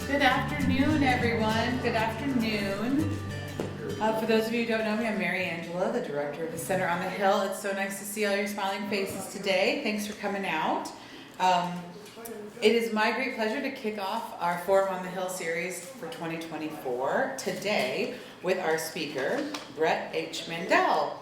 Good afternoon, everyone. Good afternoon. For those of you who don't know me, I'm Mary Angela, the director of the Center on the Hill. It's so nice to see all your smiling faces today. Thanks for coming out. It is my great pleasure to kick off our Forum on the Hill series for 2024 today with our speaker, Brett H. Mandel.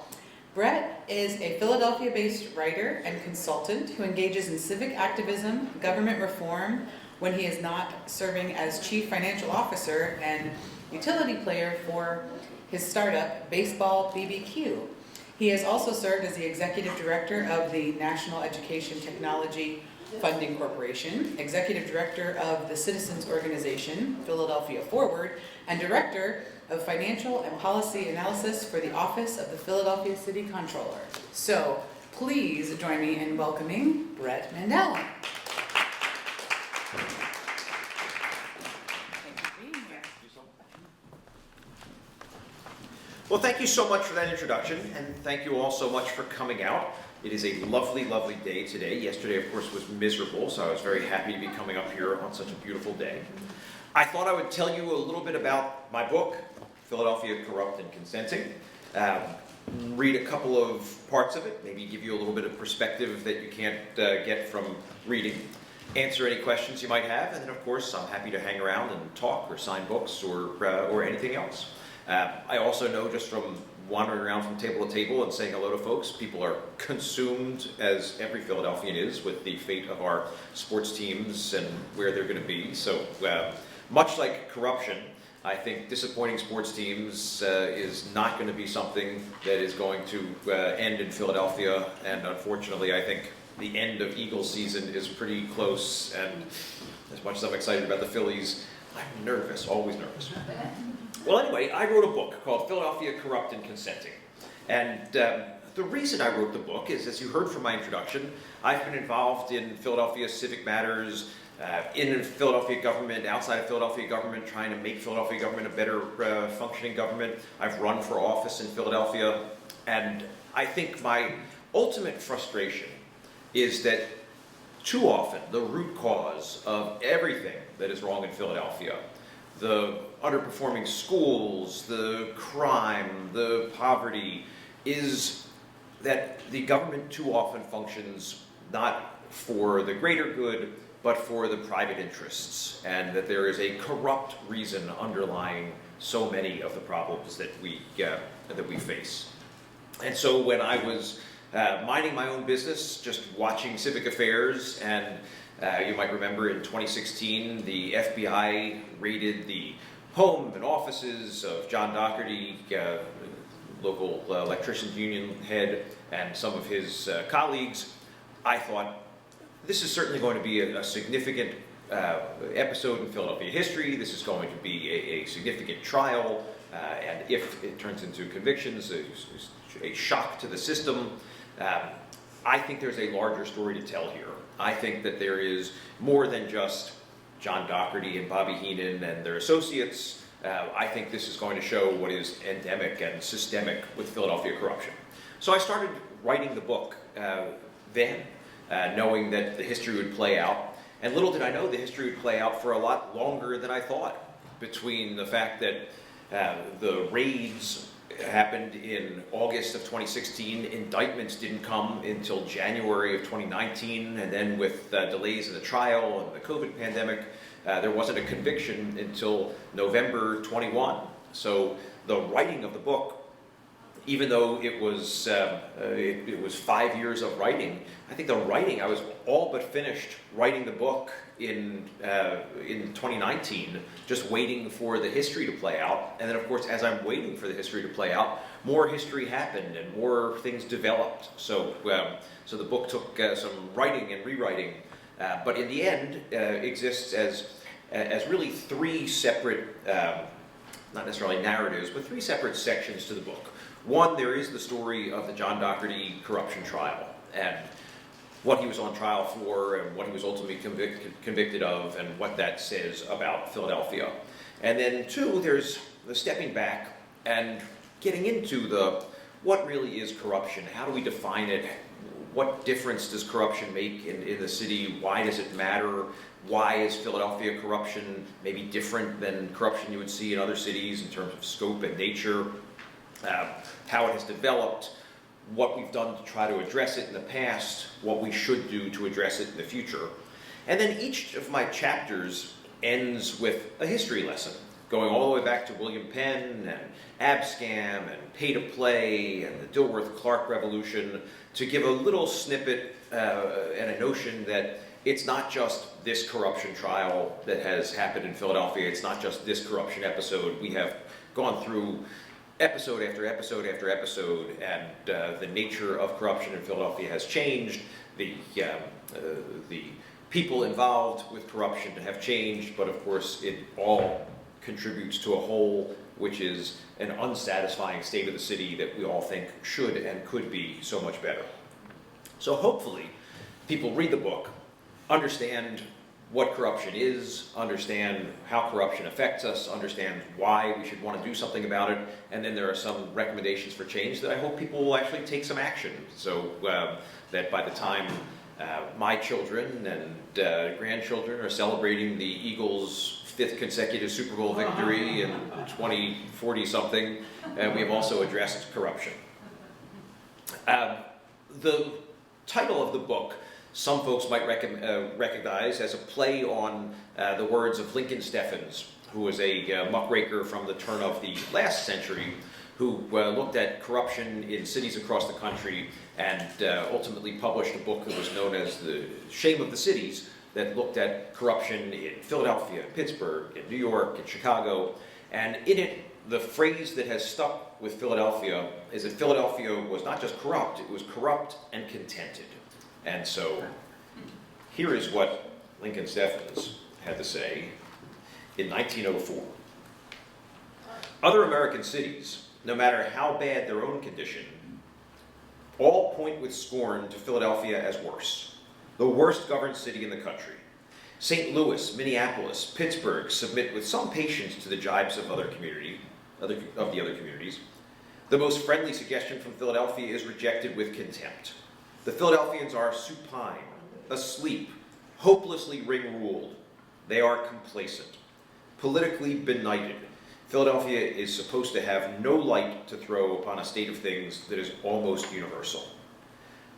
Brett is a Philadelphia-based writer and consultant who engages in civic activism, government reform, when he is not serving as chief financial officer and utility player for his startup, Baseball BBQ. He has also served as the executive director of the National Education Technology Funding Corporation, executive director of the Citizens Organization, Philadelphia Forward, and director of financial and policy analysis for the Office of the Philadelphia City Comptroller. So please join me in welcoming Brett Mandel. Well, thank you so much for that introduction, and thank you all so much for coming out. It is a lovely, lovely day today. Yesterday, of course, was miserable, so I was very happy to be coming up here on such a beautiful day. I thought I would tell you a little bit about my book, Philadelphia, Corrupt and Consenting. Read a couple of parts of it, maybe give you a little bit of perspective that you can't get from reading. Answer any questions you might have, and then, of course, I'm happy to hang around and talk or sign books or anything else. I also know just from wandering around from table to table and saying hello to folks, people are consumed, as every Philadelphian is, with the fate of our sports teams and where they're going to be. So much like corruption, I think disappointing sports teams is not going to be something that is going to end in Philadelphia. And unfortunately, I think the end of Eagles season is pretty close. And as much as I'm excited about the Phillies, I'm nervous, always nervous. Well, anyway, I wrote a book called Philadelphia, Corrupt and Consenting. And the reason I wrote the book is, as you heard from my introduction, I've been involved in Philadelphia civic matters, in Philadelphia government, outside of Philadelphia government, trying to make Philadelphia government a better functioning government. I've run for office in Philadelphia. And I think my ultimate frustration is that too often the root cause of everything that is wrong in Philadelphia, the underperforming schools, the crime, the poverty, is that the government too often functions not for the greater good, but for the private interests, and that there is a corrupt reason underlying so many of the problems that we face. And so when I was minding my own business, just watching civic affairs, and you might remember in 2016, the FBI raided the home and offices of John Doherty, local electricians union head, and some of his colleagues. I thought, this is certainly going to be a significant episode in Philadelphia history. This is going to be a significant trial, and if it turns into convictions, a shock to the system. I think there's a larger story to tell here. I think that there is more than just John Doherty and Bobby Heenan and their associates. I think this is going to show what is endemic and systemic with Philadelphia corruption. So I started writing the book then, knowing that the history would play out. And little did I know the history would play out for a lot longer than I thought, between the fact that the raids happened in August of 2016. Indictments didn't come until January of 2019, and then with delays in the trial and the COVID pandemic, there wasn't a conviction until November 21. So the writing of the book, even though it was 5 years of writing, I think the writing, I was all but finished writing the book in 2019, just waiting for the history to play out. And then, of course, as I'm waiting for the history to play out, more history happened and more things developed. So the book took some writing and rewriting, but in the end exists as really three separate, not necessarily narratives, but three separate sections to the book. One, there is the story of the John Doherty corruption trial, and what he was on trial for, and what he was ultimately convicted of, and what that says about Philadelphia. And then two, there's the stepping back and getting into what really is corruption. How do we define it? What difference does corruption make in the city? Why does it matter? why is Philadelphia corruption maybe different than corruption you would see in other cities in terms of scope and nature, how it has developed, what we've done to try to address it in the past, what we should do to address it in the future. And then each of my chapters ends with a history lesson, going all the way back to William Penn and Abscam and pay to play and the Dilworth-Clark Revolution, to give a little snippet and a notion that it's not just this corruption trial that has happened in Philadelphia, it's not just this corruption episode. We have gone through episode after episode after episode, and the nature of corruption in Philadelphia has changed. The people involved with corruption have changed, but of course it all contributes to a whole, which is an unsatisfying state of the city that we all think should and could be so much better. So hopefully people read the book, understand what corruption is, understand how corruption affects us, understand why we should want to do something about it, and then there are some recommendations for change that I hope people will actually take some action, so that by the time my children and grandchildren are celebrating the Eagles' 5th consecutive Super Bowl victory in 2040 something, we have also addressed corruption. The title of the book some folks might recognize as a play on the words of Lincoln Steffens, who was a muckraker from the turn of the last century, who looked at corruption in cities across the country and ultimately published a book that was known as The Shame of the Cities, that looked at corruption in Philadelphia, Pittsburgh, in New York, in Chicago. And in it, the phrase that has stuck with Philadelphia is that Philadelphia was not just corrupt, it was corrupt and contented. And so here is what Lincoln Steffens had to say in 1904. Other American cities, no matter how bad their own condition, all point with scorn to Philadelphia as worse, the worst governed city in the country. St. Louis, Minneapolis, Pittsburgh submit with some patience to the jibes of the other communities. The most friendly suggestion from Philadelphia is rejected with contempt. The Philadelphians are supine, asleep, hopelessly ring-ruled. They are complacent, politically benighted. Philadelphia is supposed to have no light to throw upon a state of things that is almost universal.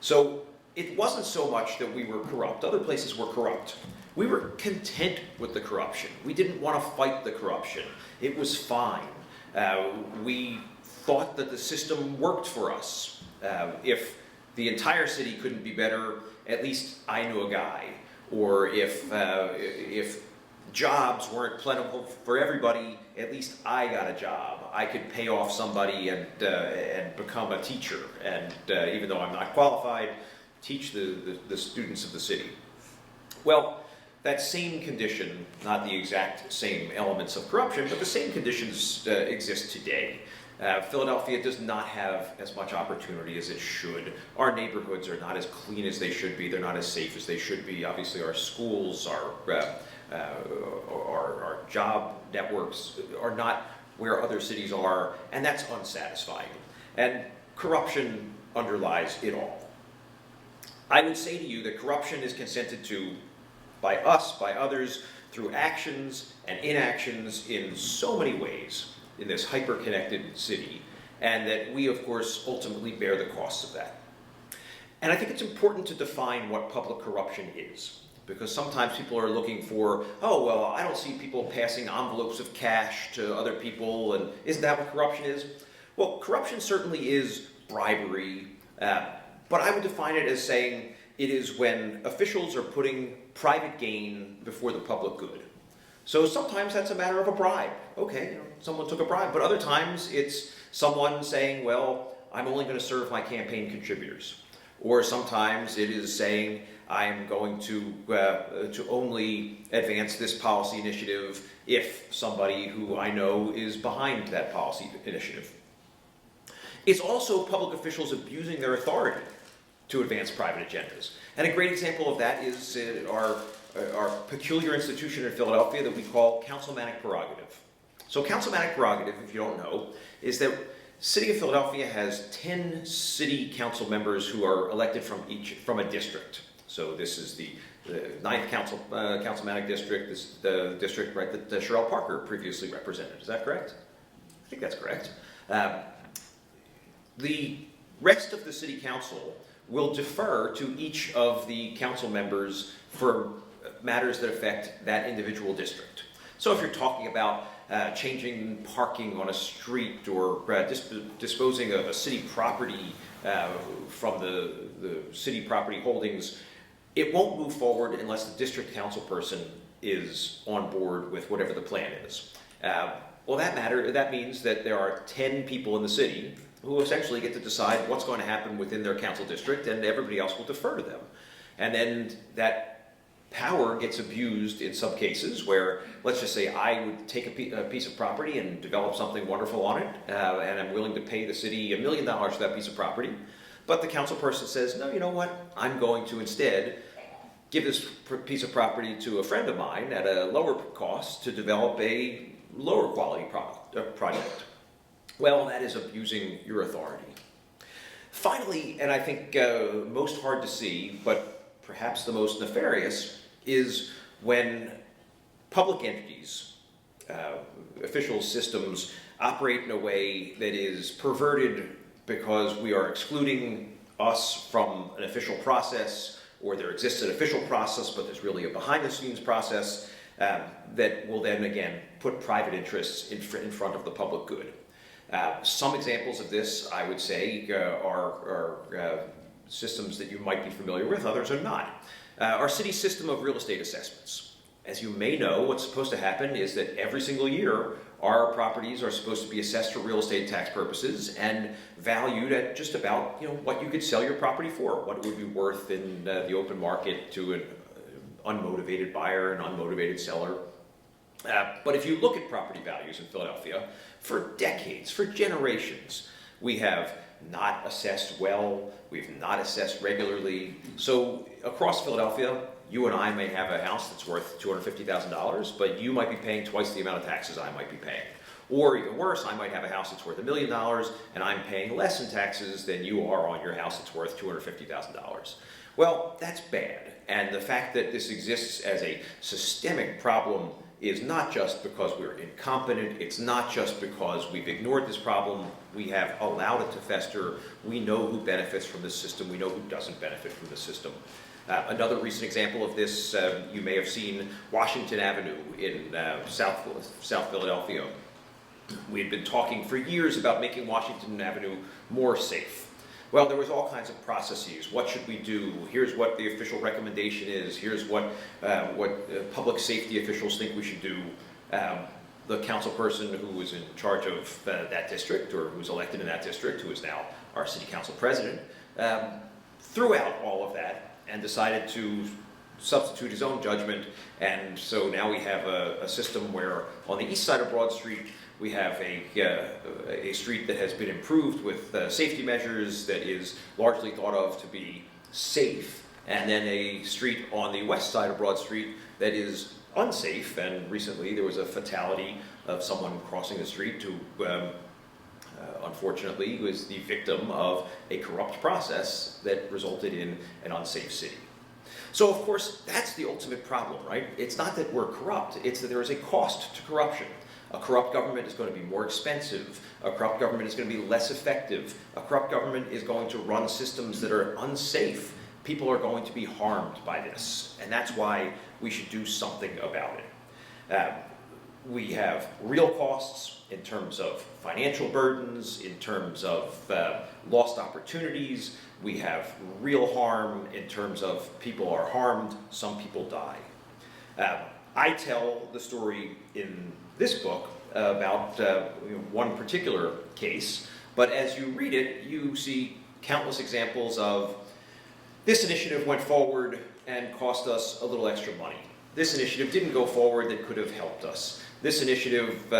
So it wasn't so much that we were corrupt. Other places were corrupt. We were content with the corruption. We didn't want to fight the corruption. It was fine. We thought that the system worked for us. If the entire city couldn't be better, at least I knew a guy. Or if jobs weren't plentiful for everybody, at least I got a job. I could pay off somebody and become a teacher, and even though I'm not qualified, teach the students of the city. Well, that same condition, not the exact same elements of corruption, but the same conditions exist today. Philadelphia does not have as much opportunity as it should. Our neighborhoods are not as clean as they should be. They're not as safe as they should be. Obviously, our schools, our job networks are not where other cities are, and that's unsatisfying. And corruption underlies it all. I would say to you that corruption is consented to by us, by others, through actions and inactions in so many ways in this hyper-connected city, and that we, of course, ultimately bear the costs of that. And I think it's important to define what public corruption is, because sometimes people are looking for, oh, well, I don't see people passing envelopes of cash to other people, and isn't that what corruption is? Well, corruption certainly is bribery, but I would define it as saying it is when officials are putting private gain before the public good. So sometimes that's a matter of a bribe. Okay, someone took a bribe, but other times it's someone saying, well, I'm only going to serve my campaign contributors. Or sometimes it is saying, I'm going to only advance this policy initiative if somebody who I know is behind that policy initiative. It's also public officials abusing their authority to advance private agendas. And a great example of that is our peculiar institution in Philadelphia that we call councilmanic prerogative. So councilmanic prerogative, if you don't know, is that City of Philadelphia has 10 city council members who are elected from a district. So this is the 9th Councilmanic District, this is the district, right, that Sherelle Parker previously represented. Is that correct? I think that's correct. The rest of the city council will defer to each of the council members for matters that affect that individual district. So if you're talking about changing parking on a street or disposing of a city property from the city property holdings, it won't move forward unless the district council person is on board with whatever the plan is. Well, that means that there are 10 people in the city who essentially get to decide what's going to happen within their council district, and everybody else will defer to them. And then that power gets abused in some cases where, let's just say I would take a piece of property and develop something wonderful on it, and I'm willing to pay the city $1 million for that piece of property, but the council person says, no, you know what, I'm going to instead give this piece of property to a friend of mine at a lower cost to develop a lower quality project. Well, that is abusing your authority. Finally, and I think most hard to see, but perhaps the most nefarious, is when public entities, official systems, operate in a way that is perverted because we are excluding us from an official process, or there exists an official process, but there's really a behind-the-scenes process that will then, again, put private interests in front of the public good. Some examples of this, I would say, are systems that you might be familiar with, others are not. Our city's system of real estate assessments. As you may know, what's supposed to happen is that every single year, our properties are supposed to be assessed for real estate tax purposes and valued at just about what you could sell your property for, what it would be worth in the open market to an unmotivated buyer, an unmotivated seller. But if you look at property values in Philadelphia, for decades, for generations, we have not assessed well, we've not assessed regularly. So across Philadelphia, you and I may have a house that's worth $250,000, but you might be paying twice the amount of taxes I might be paying. Or even worse, I might have a house that's worth $1 million, and I'm paying less in taxes than you are on your house that's worth $250,000. Well, that's bad. And the fact that this exists as a systemic problem is not just because we're incompetent, it's not just because we've ignored this problem, we have allowed it to fester, we know who benefits from the system, we know who doesn't benefit from the system. Another recent example of this, you may have seen Washington Avenue in South Philadelphia. We had been talking for years about making Washington Avenue more safe. Well, there was all kinds of processes. What should we do? Here's what the official recommendation is. Here's what public safety officials think we should do. The council person who was in charge of that district, or who was elected in that district, who is now our city council president, threw out all of that and decided to substitute his own judgment. And so now we have a system where on the east side of Broad Street, we have a street that has been improved with safety measures that is largely thought of to be safe, and then a street on the west side of Broad Street that is unsafe, and recently there was a fatality of someone crossing the street who unfortunately was the victim of a corrupt process that resulted in an unsafe city. So of course, that's the ultimate problem, right? It's not that we're corrupt, it's that there is a cost to corruption. A corrupt government is going to be more expensive. A corrupt government is going to be less effective. A corrupt government is going to run systems that are unsafe. People are going to be harmed by this, and that's why we should do something about it. We have real costs in terms of financial burdens, in terms of lost opportunities. We have real harm in terms of people are harmed, some people die. I tell the story in this book about one particular case, but as you read it, you see countless examples of this initiative went forward and cost us a little extra money. This initiative didn't go forward that could have helped us. This initiative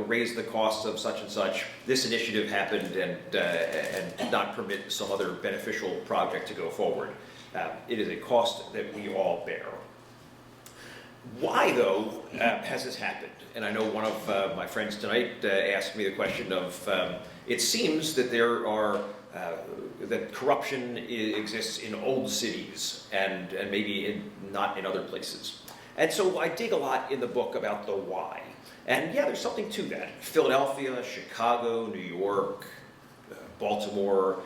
raised the cost of such and such. This initiative happened and did not permit some other beneficial project to go forward. It is a cost that we all bear. Why, though, has this happened? And I know one of my friends tonight asked me the question of, it seems that there are that corruption exists in old cities and maybe not in other places. And so I dig a lot in the book about the why. And yeah, there's something to that. Philadelphia, Chicago, New York, Baltimore,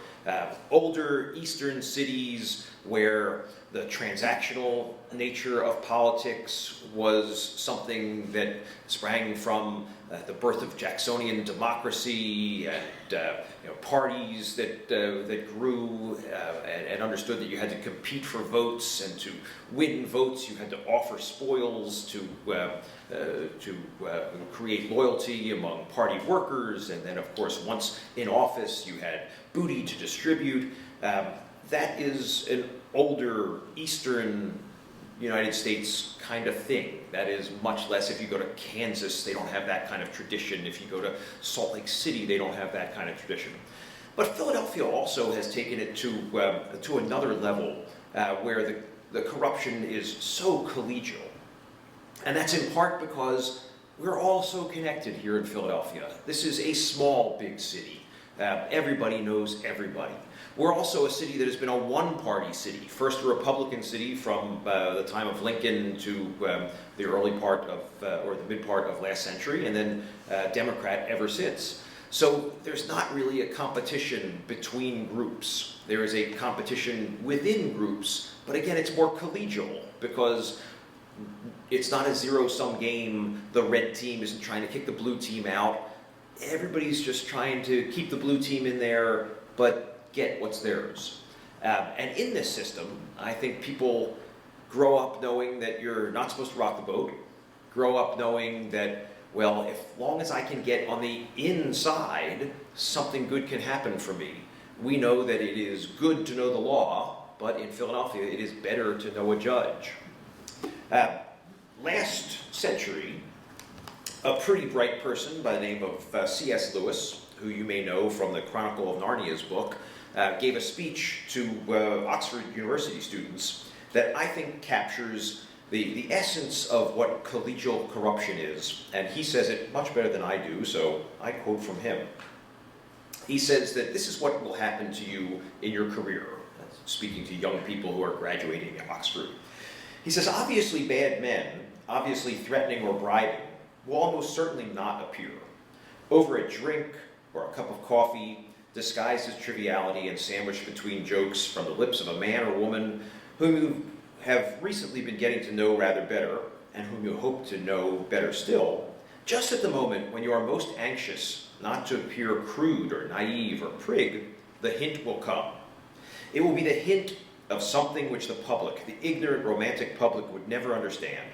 older eastern cities where the transactional nature of politics was something that sprang from the birth of Jacksonian democracy and parties that grew and understood that you had to compete for votes, and to win votes you had to offer spoils to create loyalty among party workers, and then of course once in office you had booty to distribute. That is an older Eastern United States kind of thing. That is much less. If you go to Kansas, they don't have that kind of tradition. If you go to Salt Lake City, they don't have that kind of tradition. But Philadelphia also has taken it to another level where the corruption is so collegial. And that's in part because we're all so connected here in Philadelphia. This is a small, big city. Everybody knows everybody. We're also a city that has been a one-party city. First a Republican city from the time of Lincoln to the early part of, or the mid part of last century, and then Democrat ever since. So there's not really a competition between groups. There is a competition within groups, but again, it's more collegial because it's not a zero-sum game. The red team isn't trying to kick the blue team out. Everybody's just trying to keep the blue team in there, but get what's theirs. And in this system, I think people grow up knowing that you're not supposed to rock the boat, grow up knowing that, well, as long as I can get on the inside, something good can happen for me. We know that it is good to know the law, but in Philadelphia, it is better to know a judge. Last century, a pretty bright person by the name of C.S. Lewis, who you may know from the Chronicle of Narnia's book, gave a speech to Oxford University students that I think captures the essence of what collegial corruption is. And he says it much better than I do, so I quote from him. He says that this is what will happen to you in your career, speaking to young people who are graduating at Oxford. He says, obviously bad men, obviously threatening or bribing, will almost certainly not appear. Over a drink or a cup of coffee, disguised as triviality and sandwiched between jokes from the lips of a man or woman whom you have recently been getting to know rather better, and whom you hope to know better still, just at the moment when you are most anxious not to appear crude or naive or prig, the hint will come. It will be the hint of something which the public, the ignorant romantic public, would never understand.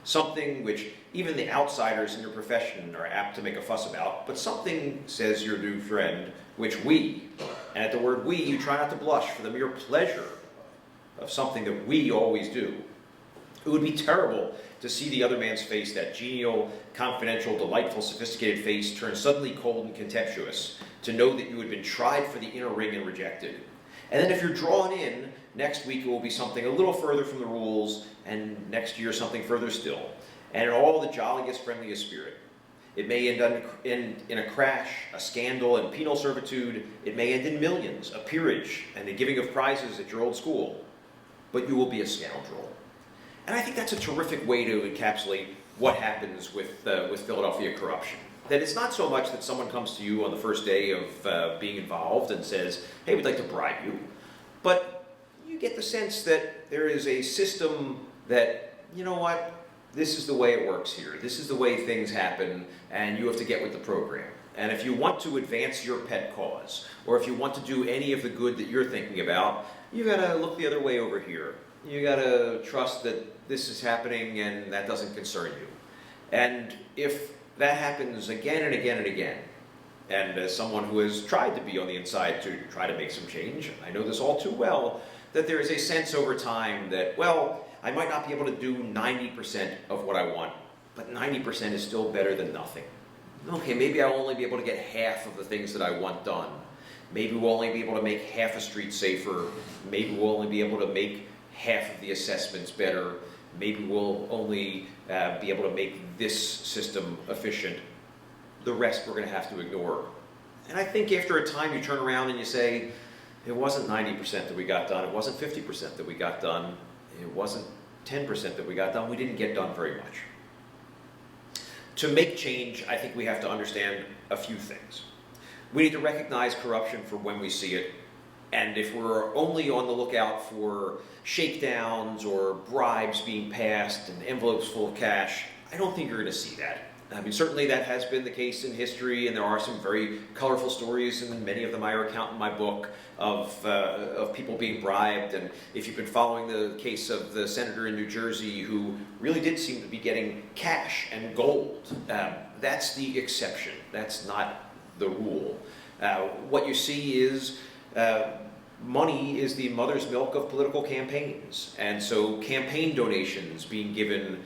Something which even the outsiders in your profession are apt to make a fuss about, but something, says your new friend, which we, and at the word we, you try not to blush for the mere pleasure of something that we always do. It would be terrible to see the other man's face, that genial, confidential, delightful, sophisticated face, turn suddenly cold and contemptuous, to know that you had been tried for the inner ring and rejected. And then if you're drawn in, next week it will be something a little further from the rules, and next year something further still, and in all the jolliest, friendliest spirit. It may end in a crash, a scandal, and penal servitude. It may end in millions, a peerage, and the giving of prizes at your old school. But you will be a scoundrel. And I think that's a terrific way to encapsulate what happens with Philadelphia corruption. That it's not so much that someone comes to you on the first day of being involved and says, hey, we'd like to bribe you. But you get the sense that there is a system that, you know what, this is the way it works here. This is the way things happen, and you have to get with the program. And if you want to advance your pet cause, or if you want to do any of the good that you're thinking about, you gotta look the other way over here. You gotta trust that this is happening and that doesn't concern you. And if that happens again and again and again, and as someone who has tried to be on the inside to try to make some change, I know this all too well, that there is a sense over time that, well, I might not be able to do 90% of what I want, but 90% is still better than nothing. Okay, maybe I'll only be able to get half of the things that I want done. Maybe we'll only be able to make half a street safer. Maybe we'll only be able to make half of the assessments better. Maybe we'll only be able to make this system efficient. The rest we're going to have to ignore. And I think after a time you turn around and you say, it wasn't 90% that we got done, it wasn't 50% that we got done, it wasn't 10% that we got done, we didn't get done very much. To make change, I think we have to understand a few things. We need to recognize corruption for when we see it, and if we're only on the lookout for shakedowns or bribes being passed and envelopes full of cash, I don't think you're going to see that. I mean, certainly that has been the case in history, and there are some very colorful stories, and many of them I recount in my book, of people being bribed. And if you've been following the case of the senator in New Jersey who really did seem to be getting cash and gold, that's the exception. That's not the rule. What you see is money is the mother's milk of political campaigns, and so campaign donations being given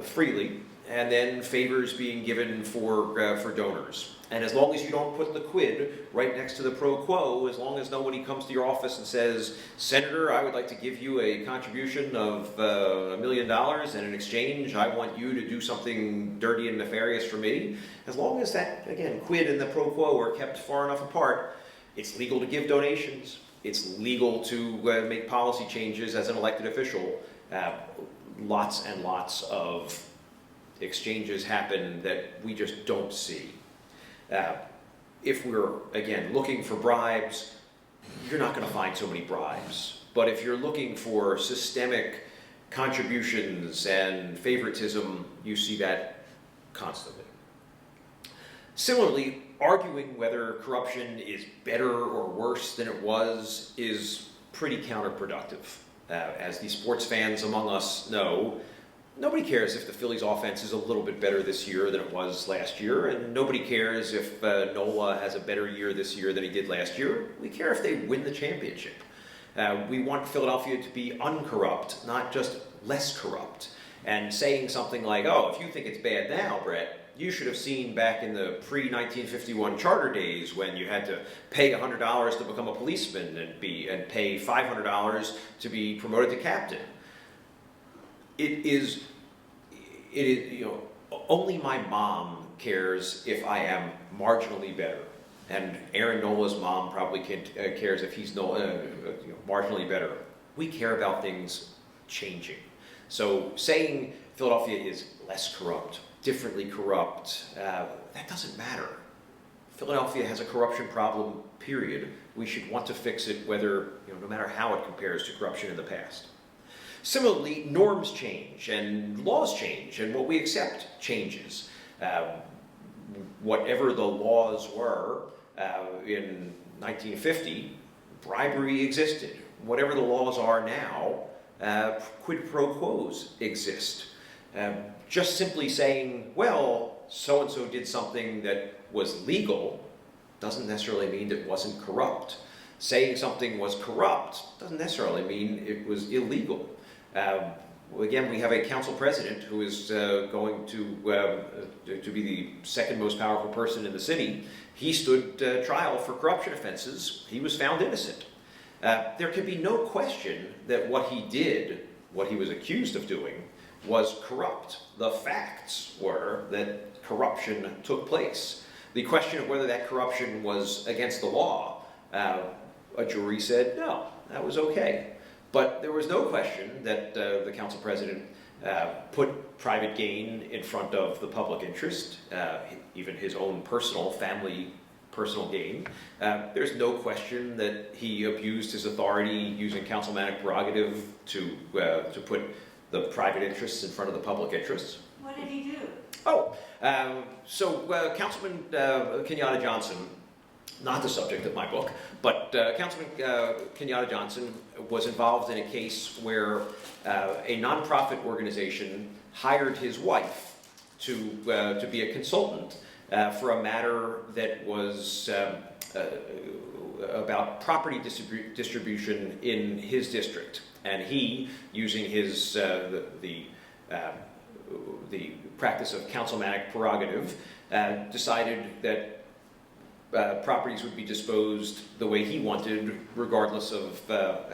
freely, and then favors being given for donors. And as long as you don't put the quid right next to the pro quo, as long as nobody comes to your office and says, Senator, I would like to give you a contribution of $1 million, and in exchange I want you to do something dirty and nefarious for me, as long as that, again, quid and the pro quo are kept far enough apart, it's legal to give donations, it's legal to make policy changes as an elected official. Lots and lots of exchanges happen that we just don't see. If we're, again, looking for bribes, you're not going to find so many bribes. But if you're looking for systemic contributions and favoritism, you see that constantly. Similarly, arguing whether corruption is better or worse than it was is pretty counterproductive. As the sports fans among us know, nobody cares if the Phillies' offense is a little bit better this year than it was last year, and nobody cares if Nola has a better year this year than he did last year. We care if they win the championship. We want Philadelphia to be uncorrupt, not just less corrupt. And saying something like, oh, if you think it's bad now, Brett, you should have seen back in the pre-1951 charter days when you had to pay $100 to become a policeman and pay $500 to be promoted to captain. It is, only my mom cares if I am marginally better. And Aaron Nola's mom probably cares if he's marginally better. We care about things changing. So saying Philadelphia is less corrupt, differently corrupt, that doesn't matter. Philadelphia has a corruption problem, period. We should want to fix it whether, no matter how it compares to corruption in the past. Similarly, norms change and laws change, and what we accept changes. Whatever the laws were in 1950, bribery existed. Whatever the laws are now, quid pro quos exist. Just simply saying, well, so-and-so did something that was legal doesn't necessarily mean it wasn't corrupt. Saying something was corrupt doesn't necessarily mean it was illegal. Again, we have a council president who is going to be the second most powerful person in the city. He stood trial for corruption offenses. He was found innocent. There can be no question that what he did, what he was accused of doing, was corrupt. The facts were that corruption took place. The question of whether that corruption was against the law, a jury said no, that was okay. But there was no question that the council president put private gain in front of the public interest, even his own personal gain. There's no question that he abused his authority using councilmanic prerogative to put the private interests in front of the public interests. What did he do? Councilman Kenyatta Johnson, not the subject of my book, but Councilman Kenyatta Johnson was involved in a case where a nonprofit organization hired his wife to be a consultant for a matter that was about property distribution in his district. And he, using his the practice of councilmanic prerogative, decided that properties would be disposed the way he wanted, regardless of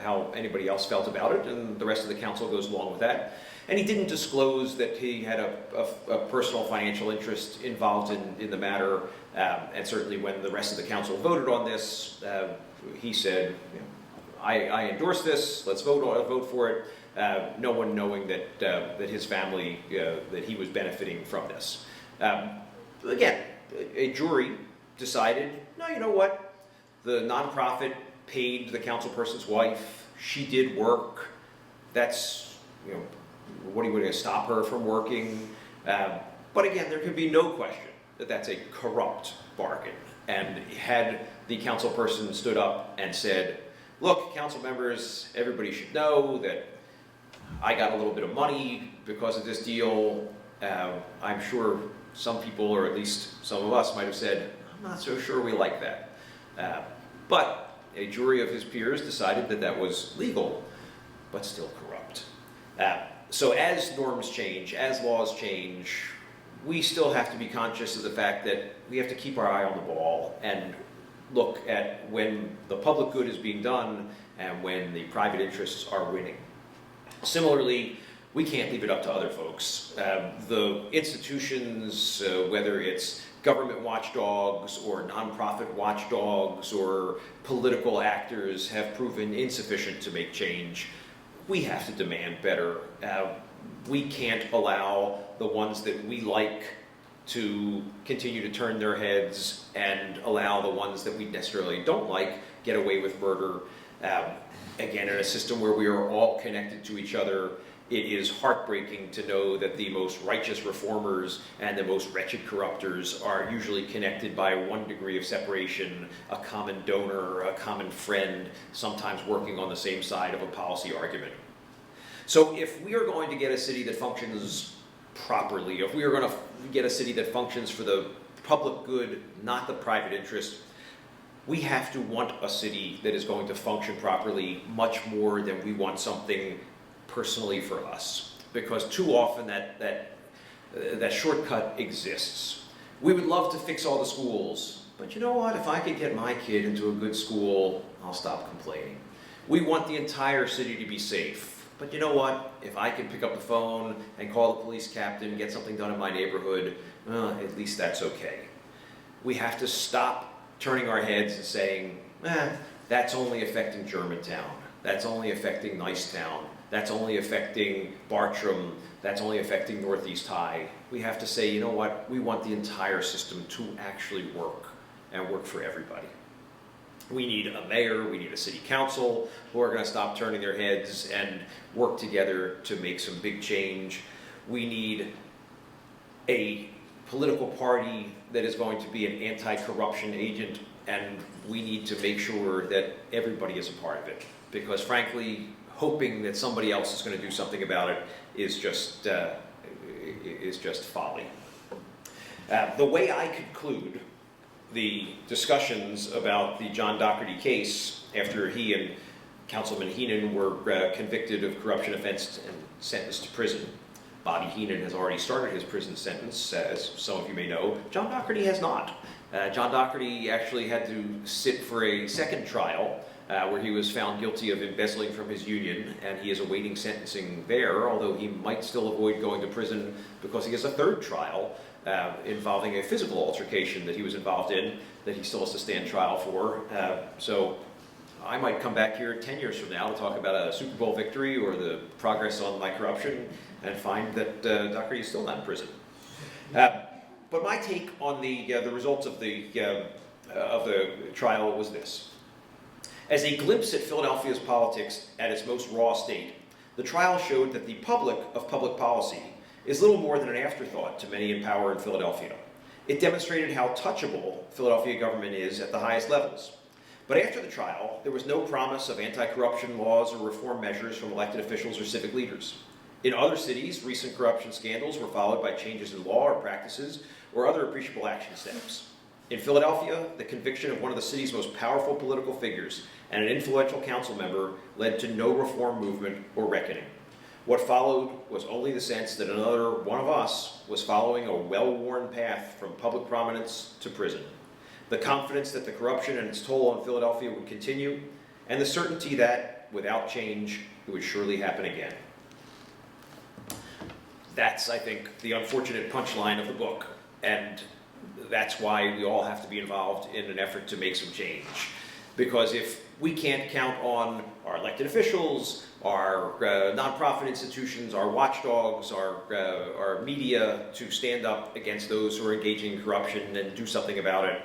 how anybody else felt about it, and the rest of the council goes along with that. And he didn't disclose that he had a personal financial interest involved in the matter, and certainly when the rest of the council voted on this, he said, you know, I endorse this, let's vote for it, no one knowing that his family, that he was benefiting from this. Again, a jury decided, no, you know what, the nonprofit paid the councilperson's wife, she did work, that's, you know, what are you going to stop her from working? But again, there can be no question that that's a corrupt bargain. And had the councilperson stood up and said, look, council members, everybody should know that I got a little bit of money because of this deal, I'm sure some people, or at least some of us, might have said, I'm not so sure we like that. But a jury of his peers decided that that was legal, but still corrupt. So as norms change, as laws change, we still have to be conscious of the fact that we have to keep our eye on the ball and look at when the public good is being done and when the private interests are winning. Similarly, we can't leave it up to other folks. The institutions, whether it's government watchdogs or nonprofit watchdogs or political actors, have proven insufficient to make change. We have to demand better. We can't allow the ones that we like to continue to turn their heads and allow the ones that we necessarily don't like get away with murder. Again, in a system where we are all connected to each other, it is heartbreaking to know that the most righteous reformers and the most wretched corruptors are usually connected by one degree of separation, a common donor, a common friend, sometimes working on the same side of a policy argument. So if we are going to get a city that functions properly, if we are going to get a city that functions for the public good, not the private interest, we have to want a city that is going to function properly much more than we want something personally for us, because too often that shortcut exists. We would love to fix all the schools, but you know what? If I could get my kid into a good school, I'll stop complaining. We want the entire city to be safe, but you know what? If I can pick up the phone and call the police captain, get something done in my neighborhood, at least that's okay. We have to stop turning our heads and saying, that's only affecting Germantown, that's only affecting Nicetown, that's only affecting Bartram, that's only affecting Northeast High. We have to say, you know what, we want the entire system to actually work and work for everybody. We need a mayor, we need a city council who are going to stop turning their heads and work together to make some big change. We need a political party that is going to be an anti-corruption agent, and we need to make sure that everybody is a part of it. Because frankly, hoping that somebody else is going to do something about it is just folly. The way I conclude the discussions about the John Doherty case after he and Councilman Heenan were convicted of corruption offense and sentenced to prison. Bobby Heenan has already started his prison sentence, as some of you may know. John Doherty has not. John Doherty actually had to sit for a second trial where he was found guilty of embezzling from his union, and he is awaiting sentencing there, although he might still avoid going to prison because he has a third trial involving a physical altercation that he was involved in that he still has to stand trial for. So I might come back here 10 years from now to talk about a Super Bowl victory or the progress on my corruption and find that Doherty is still not in prison. But my take on the results of the trial was this. As a glimpse at Philadelphia's politics at its most raw state, the trial showed that the public of public policy is little more than an afterthought to many in power in Philadelphia. It demonstrated how touchable Philadelphia government is at the highest levels. But after the trial, there was no promise of anti-corruption laws or reform measures from elected officials or civic leaders. In other cities, recent corruption scandals were followed by changes in law or practices or other appreciable action steps. In Philadelphia, the conviction of one of the city's most powerful political figures and an influential council member led to no reform movement or reckoning. What followed was only the sense that another one of us was following a well-worn path from public prominence to prison. the confidence that the corruption and its toll on Philadelphia would continue, and the certainty that, without change, it would surely happen again. That's, I think, the unfortunate punchline of the book, and that's why we all have to be involved in an effort to make some change. Because if we can't count on our elected officials, our nonprofit institutions, our watchdogs, our media to stand up against those who are engaging in corruption and do something about it,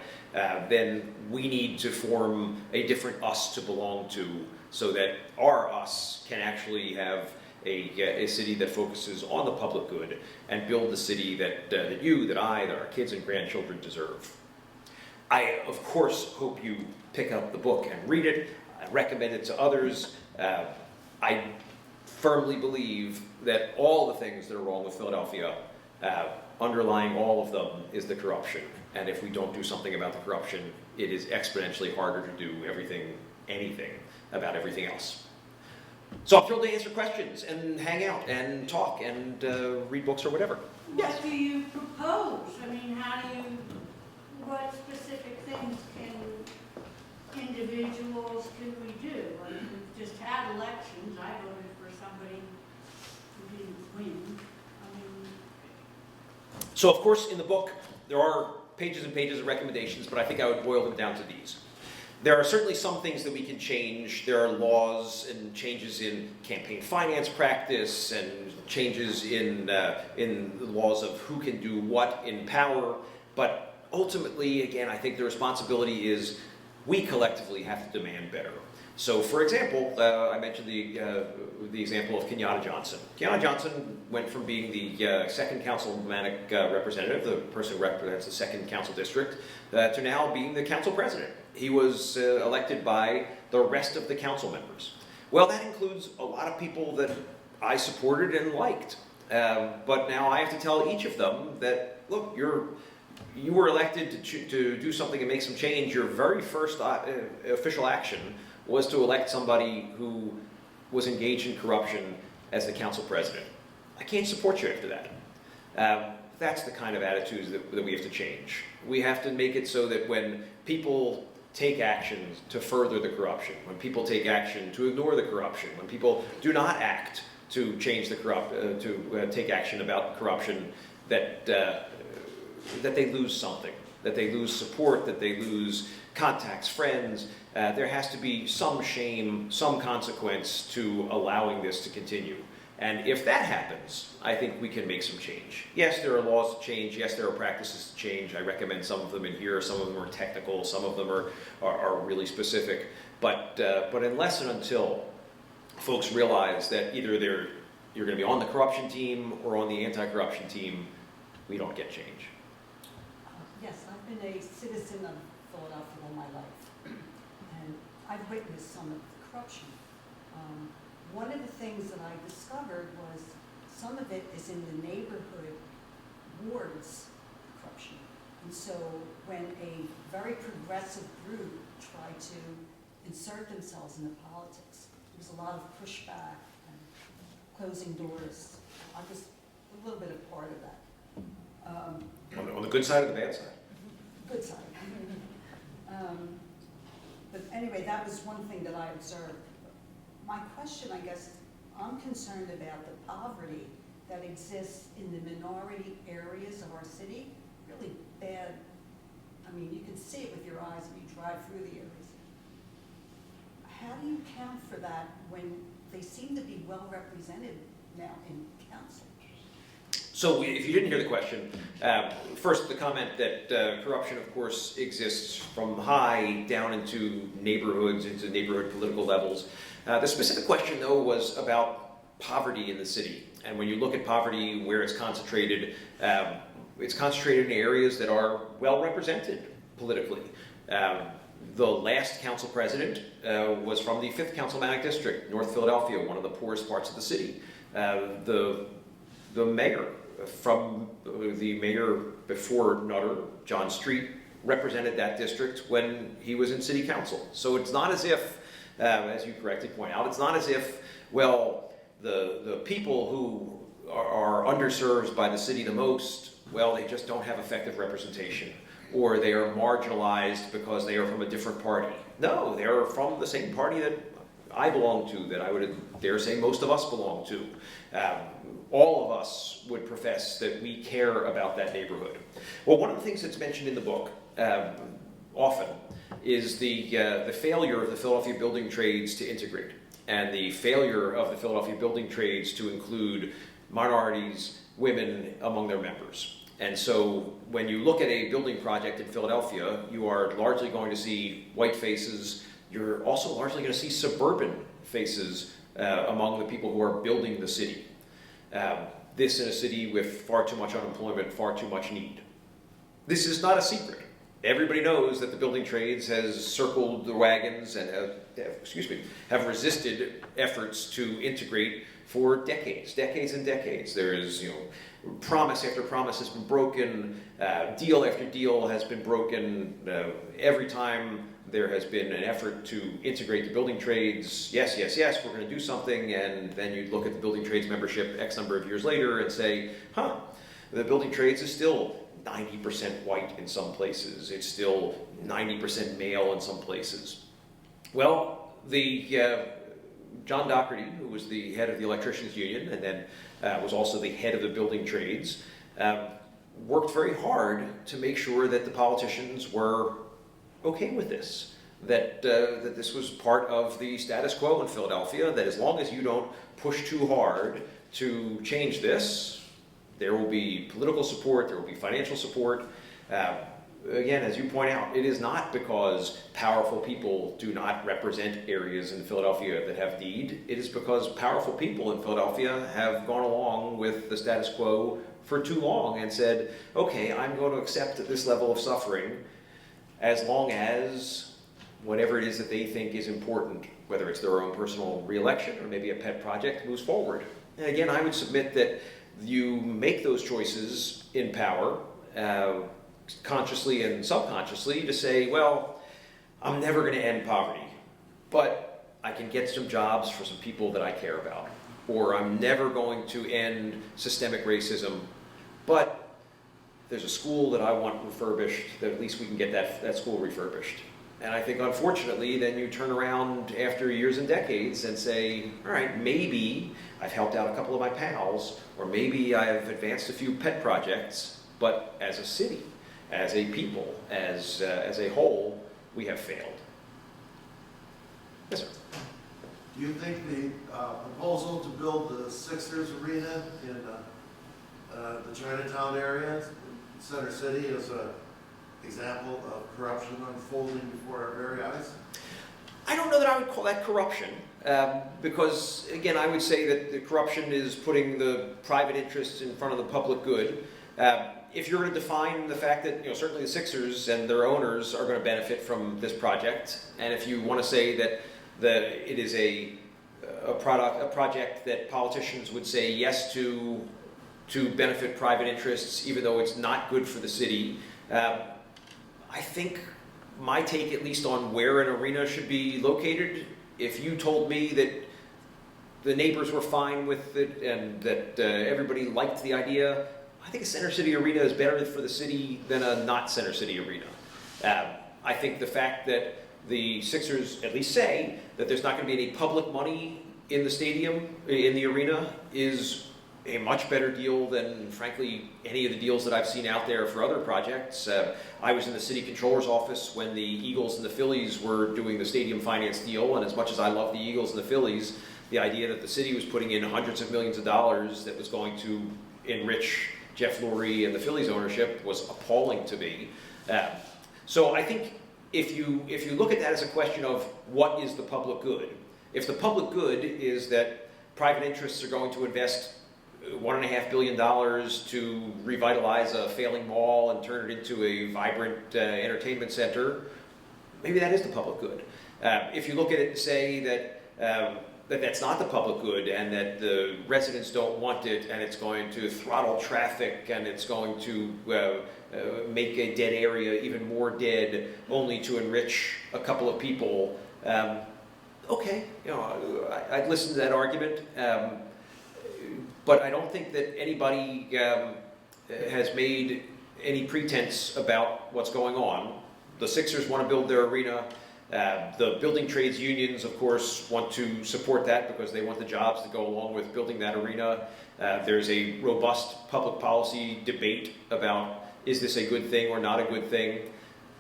then we need to form a different us to belong to, so that our us can actually have a city that focuses on the public good and build the city that you, that I, that our kids and grandchildren deserve. I, of course, hope you pick up the book and read it. I recommend it to others. I firmly believe that all the things that are wrong with Philadelphia, underlying all of them is the corruption. And if we don't do something about the corruption, it is exponentially harder to do anything about everything else. So I'm thrilled to answer questions and hang out and talk and read books or whatever. What do you propose? I mean, what specific things individuals can we do? I mean, we've just had elections. I voted for somebody who didn't win. I mean, So of course in the book there are pages and pages of recommendations, but I think I would boil them down to these. There are certainly some things that we can change. There are laws and changes in campaign finance practice and changes in the laws of who can do what in power. But ultimately, again, I think the responsibility is we collectively have to demand better. So, for example, I mentioned the example of Kenyatta Johnson. Kenyatta Johnson went from being the second councilmanic representative, the person who represents the second council district, to now being the council president. He was elected by the rest of the council members. Well, that includes a lot of people that I supported and liked. But now I have to tell each of them that, look, you were elected to do something and make some change. Your very first official action was to elect somebody who was engaged in corruption as the council president. I can't support you after that. That's the kind of attitudes that we have to change. We have to make it so that when people take action to further the corruption, when people take action to ignore the corruption, when people do not act to change the take action about corruption, that they lose something, that they lose support, that they lose contacts, friends. There has to be some shame, some consequence to allowing this to continue. And if that happens, I think we can make some change. Yes, there are laws to change. Yes, there are practices to change. I recommend some of them in here. Some of them are technical. Some of them are really specific. But unless and until folks realize that either you're going to be on the corruption team or on the anti-corruption team, we don't get change. Yes, I've been a citizen of Philadelphia all my life, and I've witnessed some of the corruption. One of the things that I discovered was some of it is in the neighborhood wards corruption. And so when a very progressive group tried to insert themselves into politics, there was a lot of pushback and closing doors. I was a little bit of part of that. On the good side or the bad side? Good side. But anyway, that was one thing that I observed. My question, I guess, I'm concerned about the poverty that exists in the minority areas of our city. Really bad. I mean, you can see it with your eyes if you drive through the areas. How do you account for that when they seem to be well represented now in council? So if you didn't hear the question, first the comment that corruption, of course, exists from high down into neighborhoods, into neighborhood political levels. The specific question, though, was about poverty in the city. And when you look at poverty, where it's concentrated in areas that are well represented politically. The last council president was from the 5th Councilmanic District, North Philadelphia, one of the poorest parts of the city. The mayor before Nutter, John Street, represented that district when he was in city council. So it's not as if, as you correctly point out, it's not as if, well, the people who are underserved by the city the most, well, they just don't have effective representation. or they are marginalized because they are from a different party. No, they're from the same party that I belong to, that I would dare say most of us belong to. All of us would profess that we care about that neighborhood. Well, one of the things that's mentioned in the book often is the failure of the Philadelphia building trades to integrate, and the failure of the Philadelphia building trades to include minorities, women among their members. And so when you look at a building project in Philadelphia, you are largely going to see white faces. You're also largely going to see suburban faces among the people who are building the city. This in a city with far too much unemployment, far too much need. This is not a secret. Everybody knows that the building trades has circled the wagons and have resisted efforts to integrate for decades and decades. There is, promise after promise has been broken, deal after deal has been broken. Every time there has been an effort to integrate the building trades, yes, we're going to do something, and then you look at the building trades membership X number of years later and say, the building trades is still 90% white in some places. It's still 90% male in some places. Well, John Doherty, who was the head of the electricians union and then was also the head of the building trades, worked very hard to make sure that the politicians were okay with this, that this was part of the status quo in Philadelphia, that as long as you don't push too hard to change this, there will be political support, there will be financial support. Again, as you point out, it is not because powerful people do not represent areas in Philadelphia that have need. It is because powerful people in Philadelphia have gone along with the status quo for too long and said, okay, I'm going to accept this level of suffering as long as whatever it is that they think is important, whether it's their own personal re-election or maybe a pet project, moves forward. And again, I would submit that you make those choices in power, consciously and subconsciously, to say, well, I'm never going to end poverty, but I can get some jobs for some people that I care about. Or I'm never going to end systemic racism, but there's a school that I want refurbished, that at least we can get that school refurbished. And I think, unfortunately, then you turn around after years and decades and say, all right, maybe I've helped out a couple of my pals, or maybe I've advanced a few pet projects, but as a city, as a people, as a whole, we have failed. Yes, sir. Do you think the proposal to build the Sixers arena in the Chinatown area, Center City, is an example of corruption unfolding before our very eyes? I don't know that I would call that corruption, because, again, I would say that the corruption is putting the private interests in front of the public good. If you're going to define the fact that, certainly the Sixers and their owners are going to benefit from this project, and if you want to say that it is a project that politicians would say yes to benefit private interests, even though it's not good for the city, I think my take, at least on where an arena should be located, if you told me that the neighbors were fine with it and that everybody liked the idea, I think a Center City arena is better for the city than a not Center City arena. I think the fact that the Sixers at least say that there's not going to be any public money in the stadium, in the arena, is a much better deal than, frankly, any of the deals that I've seen out there for other projects. I was in the city controller's office when the Eagles and the Phillies were doing the stadium finance deal, and as much as I love the Eagles and the Phillies, the idea that the city was putting in hundreds of millions of dollars that was going to enrich Jeff Lurie and the Phillies ownership was appalling to me. So I think if you look at that as a question of what is the public good, if the public good is that private interests are going to invest $1.5 billion to revitalize a failing mall and turn it into a vibrant entertainment center, maybe that is the public good. If you look at it and say that that's not the public good and that the residents don't want it and it's going to throttle traffic and it's going to make a dead area even more dead only to enrich a couple of people, okay, I'd listen to that argument. But I don't think that anybody has made any pretense about what's going on. The Sixers want to build their arena. The building trades unions, of course, want to support that because they want the jobs to go along with building that arena. There's a robust public policy debate about, is this a good thing or not a good thing?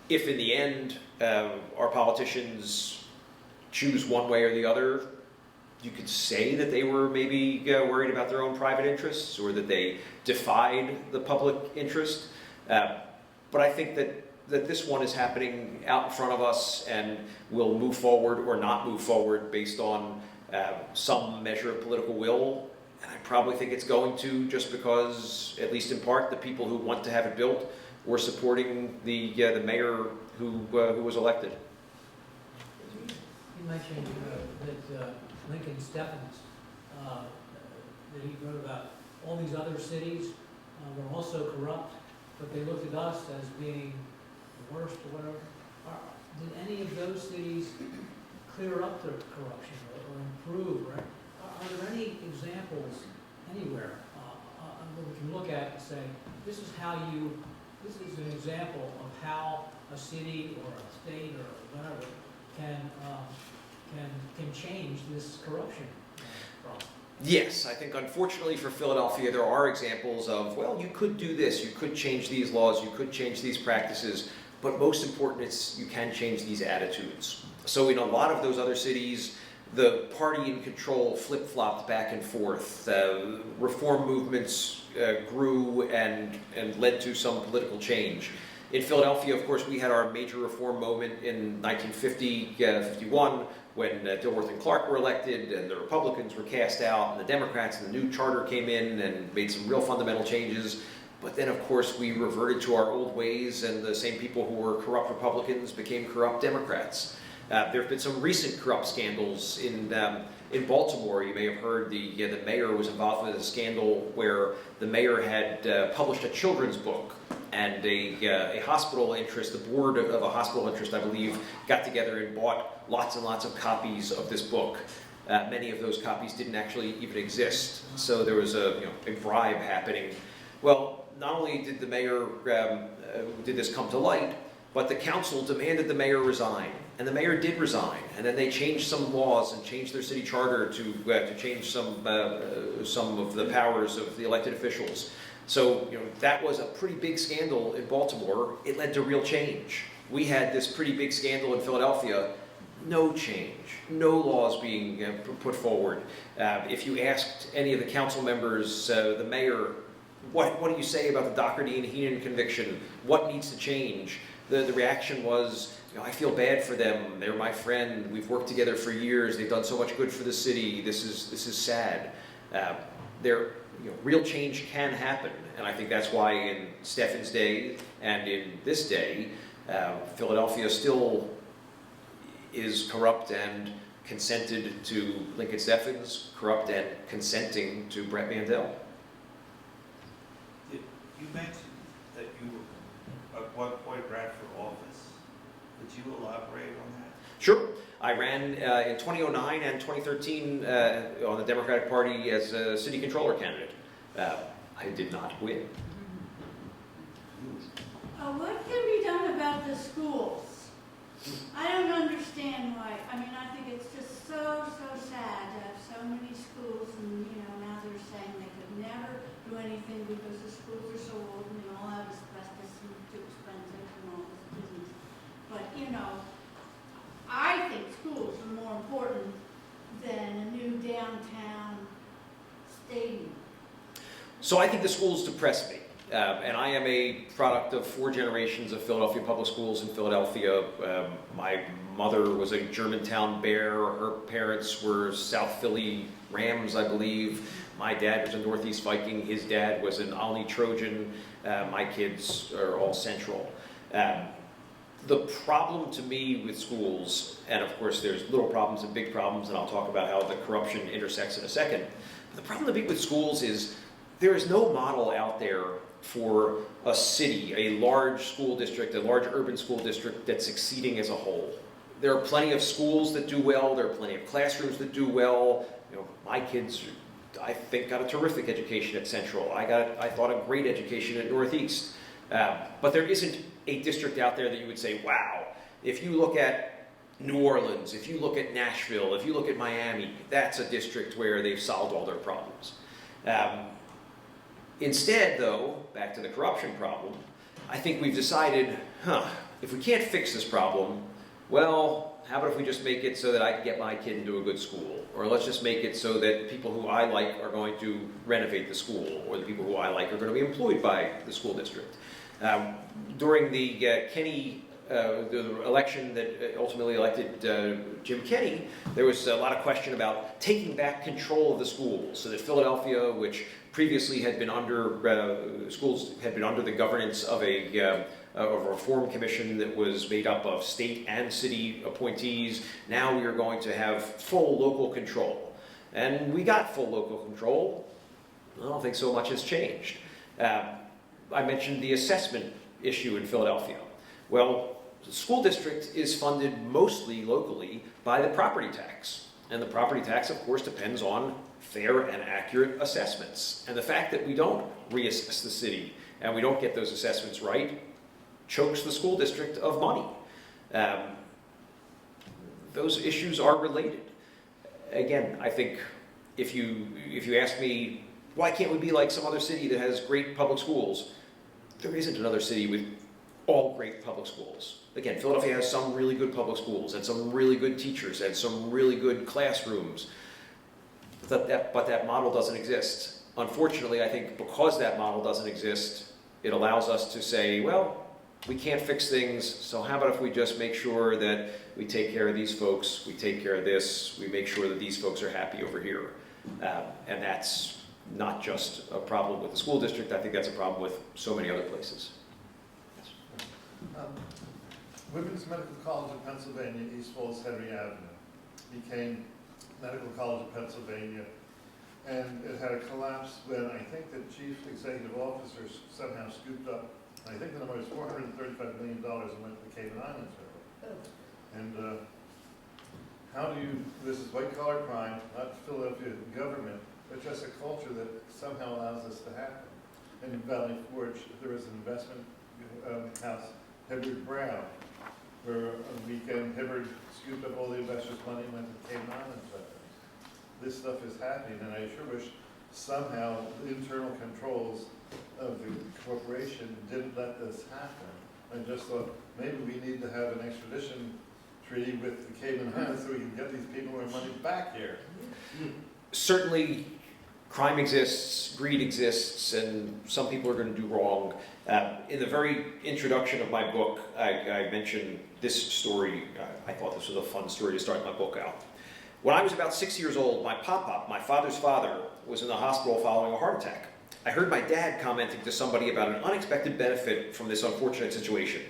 If in the end our politicians choose one way or the other, you could say that they were maybe worried about their own private interests or that they defied the public interest. But I think that this one is happening out in front of us and will move forward or not move forward based on some measure of political will. And I probably think it's going to, just because, at least in part, the people who want to have it built were supporting the mayor who was elected. You mentioned that Lincoln Steffens, that he wrote about all these other cities were also corrupt, but they looked at us as being the worst or whatever. Did any of those cities clear up their corruption or improve? Right? Are there any examples anywhere that we can look at and say, this is an example of how a city or a state or whatever can change this corruption problem? Yes, I think unfortunately for Philadelphia, there are examples of, well, you could do this, you could change these laws, you could change these practices, but most important, it's you can change these attitudes. So in a lot of those other cities, the party in control flip-flopped back and forth. Reform movements grew and led to some political change. In Philadelphia, of course, we had our major reform moment in 1950, 51, when Dilworth and Clark were elected and the Republicans were cast out and the Democrats and the new charter came in and made some real fundamental changes. But then, of course, we reverted to our old ways and the same people who were corrupt Republicans became corrupt Democrats. There have been some recent corrupt scandals in Baltimore. You may have heard the mayor was involved with a scandal where the mayor had published a children's book, and a hospital interest, the board of a hospital interest, I believe, got together and bought lots and lots of copies of this book. Many of those copies didn't actually even exist, so there was a bribe happening. Well, not only did the mayor did this come to light, but the council demanded the mayor resign, and the mayor did resign. And then they changed some laws and changed their city charter to change some of the powers of the elected officials. So that was a pretty big scandal in Baltimore. It led to real change. We had this pretty big scandal in Philadelphia. No change, no laws being put forward. If you asked any of the council members, the mayor, what do you say about the Doherty and Heenan conviction? What needs to change? The reaction was, I feel bad for them. They're my friend. We've worked together for years. They've done so much good for the city. This is sad. Real change can happen, and I think that's why in Steffens' day and in this day, Philadelphia still is corrupt and consented to Lincoln Steffens, corrupt and consenting to Brett Mandel. You mentioned that you at one point ran for office. Could you elaborate on that? Sure. I ran in 2009 and 2013 on the Democratic Party as a city controller candidate. I did not win. What can be done about the schools? I don't understand why. I mean, I think it's just so sad to have so many schools, and now they're saying they could never do anything because the schools are so old and they all have asbestos and too expensive and all this business. But I think schools are more important than a new downtown stadium. So I think the schools depress me. And I am a product of 4 generations of Philadelphia public schools in Philadelphia. My mother was a Germantown Bear. Her parents were South Philly Rams, I believe. My dad was a Northeast Viking. His dad was an Olney Trojan. My kids are all Central. The problem to me with schools, and of course there's little problems and big problems, and I'll talk about how the corruption intersects in a second. But the problem to me with schools is there is no model out there for a city, a large school district, a large urban school district that's succeeding as a whole. There are plenty of schools that do well, there are plenty of classrooms that do well. My kids, I think, got a terrific education at Central. I thought a great education at Northeast. But there isn't a district out there that you would say, wow, if you look at New Orleans, if you look at Nashville, if you look at Miami, that's a district where they've solved all their problems. Instead, though, back to the corruption problem, I think we've decided, if we can't fix this problem, well, how about if we just make it so that I can get my kid into a good school? Or let's just make it so that people who I like are going to renovate the school, or the people who I like are going to be employed by the school district. During the the election that ultimately elected Jim Kenney, there was a lot of question about taking back control of the schools, so that Philadelphia, which previously had been under, schools had been under the governance of a reform commission that was made up of state and city appointees. Now we are going to have full local control. And we got full local control. I don't think so much has changed. I mentioned the assessment issue in Philadelphia. Well, the school district is funded mostly locally by the property tax. And the property tax, of course, depends on fair and accurate assessments. And the fact that we don't reassess the city and we don't get those assessments right chokes the school district of money. Those issues are related. Again, I think if you ask me, why can't we be like some other city that has great public schools? There isn't another city with all great public schools. Again, Philadelphia has some really good public schools and some really good teachers and some really good classrooms. But that model doesn't exist. Unfortunately, I think because that model doesn't exist, it allows us to say, well, we can't fix things, so how about if we just make sure that we take care of these folks, we take care of this, we make sure that these folks are happy over here. And that's not just a problem with the school district, I think that's a problem with so many other places. Women's Medical College of Pennsylvania, East Falls, Henry Avenue, became Medical College of Pennsylvania, and it had a collapse when I think the chief executive officer somehow scooped up, I think the number was $435 million and went to the Cayman Islands with it. And how do you, this is white collar crime, not Philadelphia government, but just a culture that somehow allows this to happen. And in Valley Forge, there was an investment house, Hibbard Brown, where on the weekend, Hibbard scooped up all the investors' money and went to the Cayman Islands with it. This stuff is happening, and I sure wish somehow the internal controls of the corporation didn't let this happen. I just thought maybe we need to have an extradition treaty with the Cayman Islands so we can get these people their money back here. Certainly, crime exists, greed exists, and some people are going to do wrong. In the very introduction of my book, I mentioned this story. I thought this was a fun story to start my book out. When I was about 6 years old, my pop-pop, my father's father, was in the hospital following a heart attack. I heard my dad commenting to somebody about an unexpected benefit from this unfortunate situation.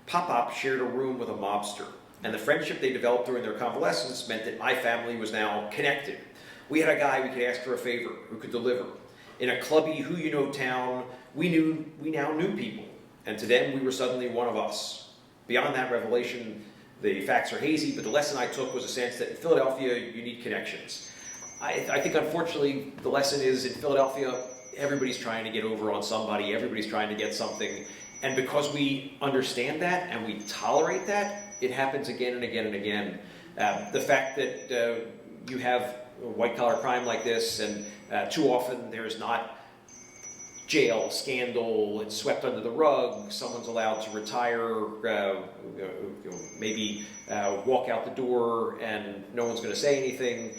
Pop-pop shared a room with a mobster, and the friendship they developed during their convalescence meant that my family was now connected. We had a guy we could ask for a favor, who could deliver. In a clubby, who-you-know town, we now knew people, and to them, we were suddenly one of us. Beyond that revelation, the facts are hazy, but the lesson I took was a sense that in Philadelphia, you need connections. I think, unfortunately, the lesson is in Philadelphia, everybody's trying to get over on somebody, everybody's trying to get something, and because we understand that and we tolerate that, it happens again and again and again. The fact that you have white-collar crime like this, and too often there's not jail, scandal, it's swept under the rug, someone's allowed to retire, maybe walk out the door and no one's going to say anything.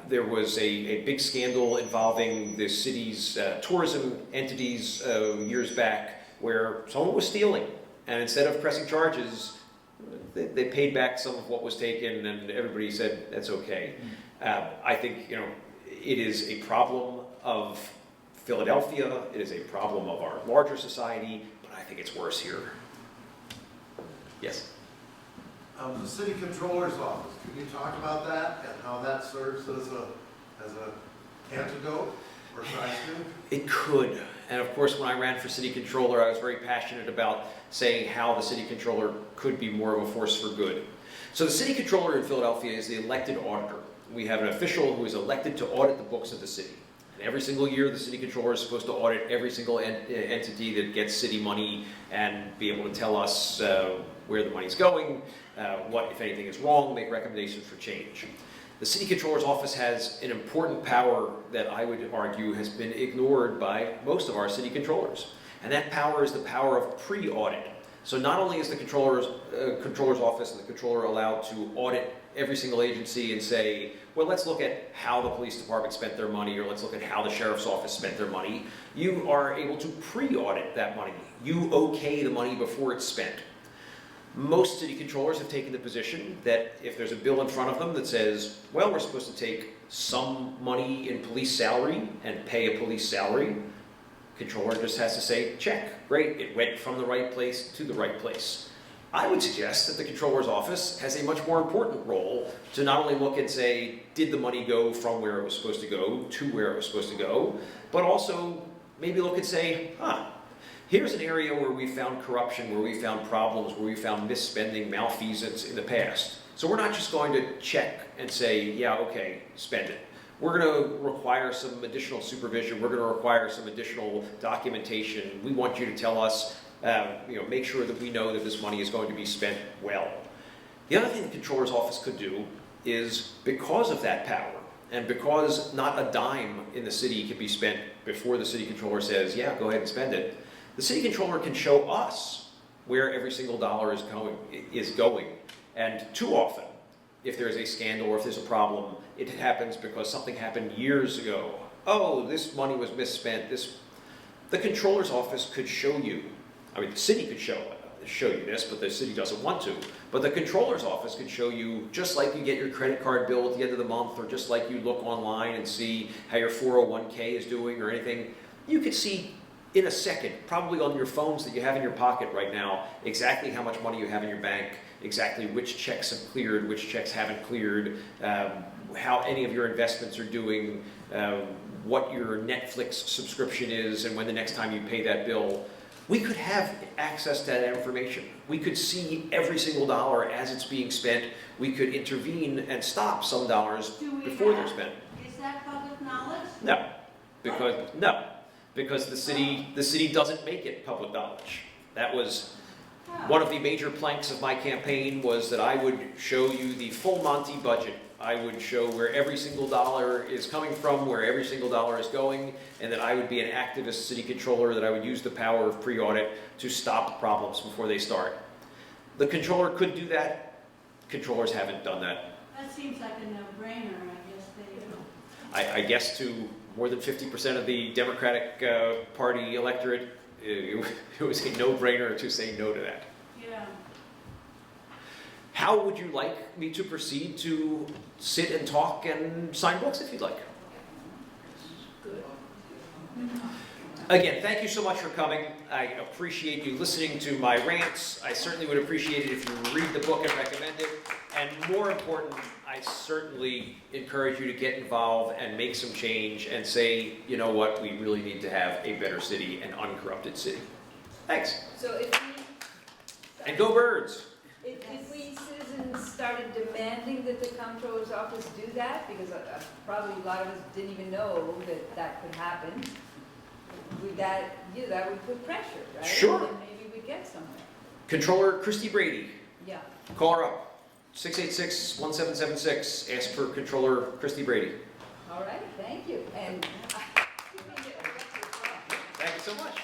There was a big scandal involving the city's tourism entities years back where someone was stealing, and instead of pressing charges, they paid back some of what was taken, and everybody said that's okay. I think it is a problem of Philadelphia, it is a problem of our larger society, but I think it's worse here. Yes? The city controller's office, can you talk about that and how that serves as a antidote or tries to? It could. And of course, when I ran for city controller, I was very passionate about saying how the city controller could be more of a force for good. So the city controller in Philadelphia is the elected auditor. We have an official who is elected to audit the books of the city. And every single year, the city controller is supposed to audit every single entity that gets city money and be able to tell us where the money's going, what, if anything, is wrong, make recommendations for change. The city controller's office has an important power that I would argue has been ignored by most of our city controllers. And that power is the power of pre-audit. So not only is the controller's office and the controller allowed to audit every single agency and say, well, let's look at how the police department spent their money, or let's look at how the sheriff's office spent their money. You are able to pre-audit that money. You okay the money before it's spent. Most city controllers have taken the position that if there's a bill in front of them that says, well, we're supposed to take some money in police salary and pay a police salary, controller just has to say, check, great, it went from the right place to the right place. I would suggest that the controller's office has a much more important role to not only look and say, did the money go from where it was supposed to go to where it was supposed to go, but also maybe look and say, here's an area where we found corruption, where we found problems, where we found misspending, malfeasance in the past. So we're not just going to check and say, yeah, okay, spend it. We're going to require some additional supervision. We're going to require some additional documentation. We want you to tell us, make sure that we know that this money is going to be spent well. The other thing the controller's office could do is, because of that power, and because not a dime in the city can be spent before the city controller says, yeah, go ahead and spend it, the city controller can show us where every single dollar is going. And too often, if there's a scandal or if there's a problem, it happens because something happened years ago. Oh, this money was misspent. The controller's office could show you. I mean, the city could show you this, but the city doesn't want to. But the controller's office could show you, just like you get your credit card bill at the end of the month, or just like you look online and see how your 401k is doing or anything. You could see in a second, probably on your phones that you have in your pocket right now, exactly how much money you have in your bank, exactly which checks have cleared, which checks haven't cleared, how any of your investments are doing, what your Netflix subscription is, and when the next time you pay that bill. We could have access to that information. We could see every single dollar as it's being spent. We could intervene and stop some dollars before they're spent. Is that public knowledge? No, because the city doesn't make it public knowledge. That was one of the major planks of my campaign, was that I would show you the full Monty budget. I would show where every single dollar is coming from, where every single dollar is going, and that I would be an activist city controller, that I would use the power of pre-audit to stop problems before they start. The controller could do that. Controllers haven't done that. That seems like a no-brainer, I guess they. I guess to more than 50% of the Democratic Party electorate, it was a no-brainer to say no to that. Yeah. How would you like me to proceed to sit and talk and sign books if you'd like? Good. Again, thank you so much for coming. I appreciate you listening to my rants. I certainly would appreciate it if you read the book and recommend it. And more important, I certainly encourage you to get involved and make some change and say, you know what, we really need to have a better city, an uncorrupted city. Thanks. So if we, And go Birds. if we citizens started demanding that the comptroller's office do that, because probably a lot of us didn't even know that that could happen, would that would put pressure, right? Sure. And then maybe we'd get somewhere. Controller Christy Brady. Yeah. Call her up. 686-1776. Ask for Controller Christy Brady. All right, thank you. And Thank you so much.